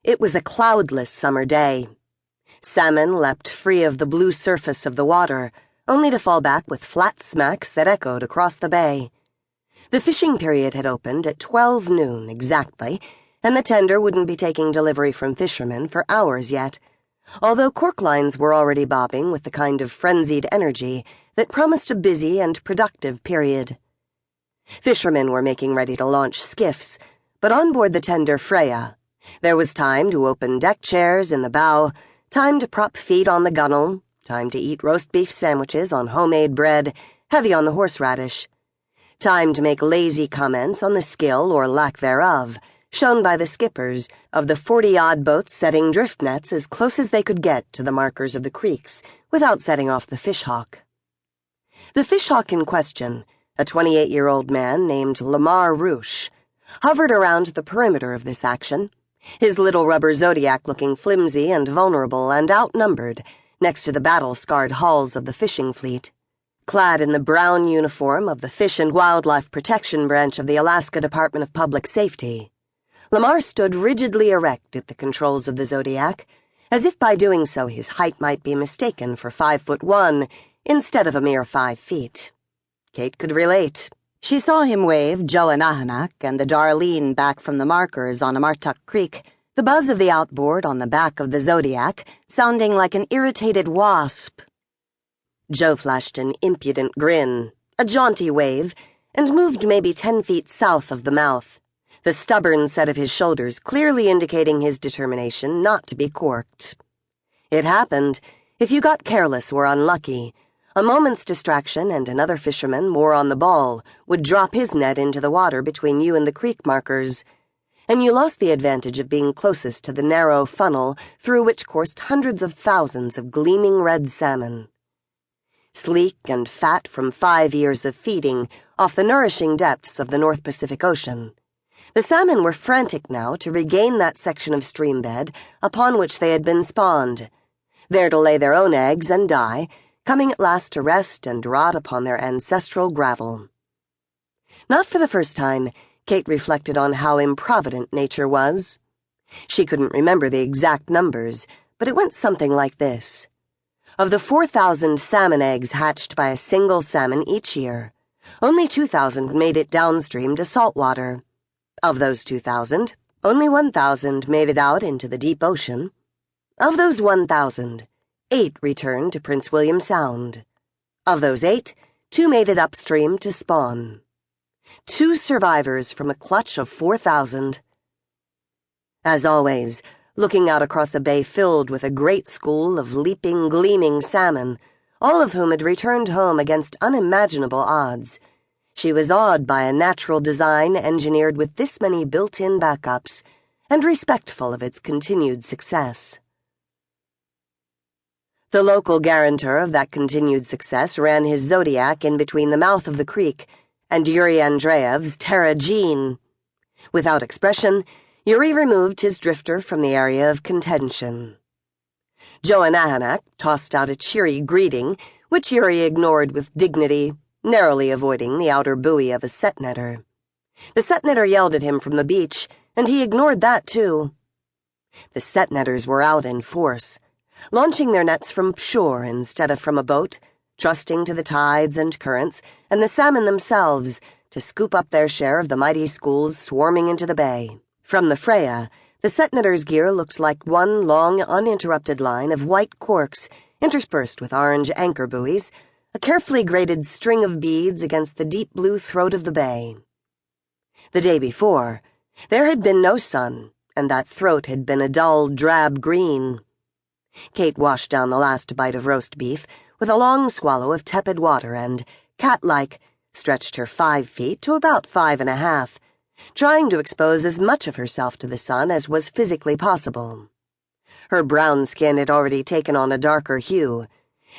It was a cloudless summer day. Salmon leapt free of the blue surface of the water, only to fall back with flat smacks that echoed across the bay. The fishing period had opened at 12 noon exactly, and the tender wouldn't be taking delivery from fishermen for hours yet, although cork lines were already bobbing with the kind of frenzied energy that promised a busy and productive period. Fishermen were making ready to launch skiffs, but on board the tender Freya, there was time to open deck chairs in the bow, time to prop feet on the gunwale, time to eat roast beef sandwiches on homemade bread, heavy on the horseradish, time to make lazy comments on the skill or lack thereof shown by the skippers of the 40-odd boats setting drift nets as close as they could get to the markers of the creeks without setting off the fishhawk. The fishhawk in question, a 28-year-old man named Lamar Rouche, hovered around the perimeter of this action, his little rubber Zodiac looking flimsy and vulnerable and outnumbered next to the battle-scarred hulls of the fishing fleet. Clad in the brown uniform of the Fish and Wildlife Protection Branch of the Alaska Department of Public Safety, Lamar stood rigidly erect at the controls of the Zodiac, as if by doing so his height might be mistaken for 5'1" instead of a mere 5 feet. Kate could relate. She saw him wave Joanahanak and the Darlene back from the markers on Amartuk Creek, the buzz of the outboard on the back of the Zodiac sounding like an irritated wasp. Joe flashed an impudent grin, a jaunty wave, and moved maybe 10 feet south of the mouth, the stubborn set of his shoulders clearly indicating his determination not to be corked. It happened. If you got careless or unlucky, a moment's distraction and another fisherman more on the ball would drop his net into the water between you and the creek markers, and you lost the advantage of being closest to the narrow funnel through which coursed hundreds of thousands of gleaming red salmon. Sleek and fat from 5 years of feeding off the nourishing depths of the North Pacific Ocean, the salmon were frantic now to regain that section of stream bed upon which they had been spawned, there to lay their own eggs and die, coming at last to rest and rot upon their ancestral gravel. Not for the first time, Kate reflected on how improvident nature was. She couldn't remember the exact numbers, but it went something like this. Of the 4,000 salmon eggs hatched by a single salmon each year, only 2,000 made it downstream to saltwater. Of those 2,000, only 1,000 made it out into the deep ocean. Of those 1,000, 8 returned to Prince William Sound. Of those 8, 2 made it upstream to spawn. 2 survivors from a clutch of 4,000. As always, looking out across a bay filled with a great school of leaping, gleaming salmon, all of whom had returned home against unimaginable odds, she was awed by a natural design engineered with this many built-in backups, and respectful of its continued success. The local guarantor of that continued success ran his Zodiac in between the mouth of the creek and Yuri Andreev's Terra Jean. Without expression, Yuri removed his drifter from the area of contention. Joanahanak tossed out a cheery greeting, which Yuri ignored with dignity, narrowly avoiding the outer buoy of a set-netter. The set-netter yelled at him from the beach, and he ignored that too. The set-netters were out in force, launching their nets from shore instead of from a boat, trusting to the tides and currents and the salmon themselves to scoop up their share of the mighty schools swarming into the bay. From the Freya, the set-netter's gear looked like one long, uninterrupted line of white corks interspersed with orange anchor buoys, a carefully graded string of beads against the deep blue throat of the bay. The day before, there had been no sun, and that throat had been a dull, drab green. Kate washed down the last bite of roast beef with a long swallow of tepid water and, cat-like, stretched her 5 feet to about 5.5, trying to expose as much of herself to the sun as was physically possible. Her brown skin had already taken on a darker hue,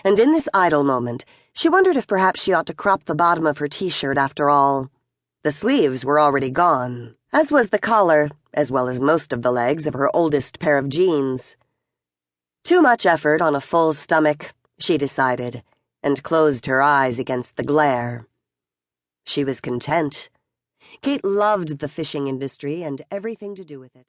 and in this idle moment, she wondered if perhaps she ought to crop the bottom of her t-shirt after all. The sleeves were already gone, as was the collar, as well as most of the legs of her oldest pair of jeans. Too much effort on a full stomach, she decided, and closed her eyes against the glare. She was content. Kate loved the fishing industry and everything to do with it.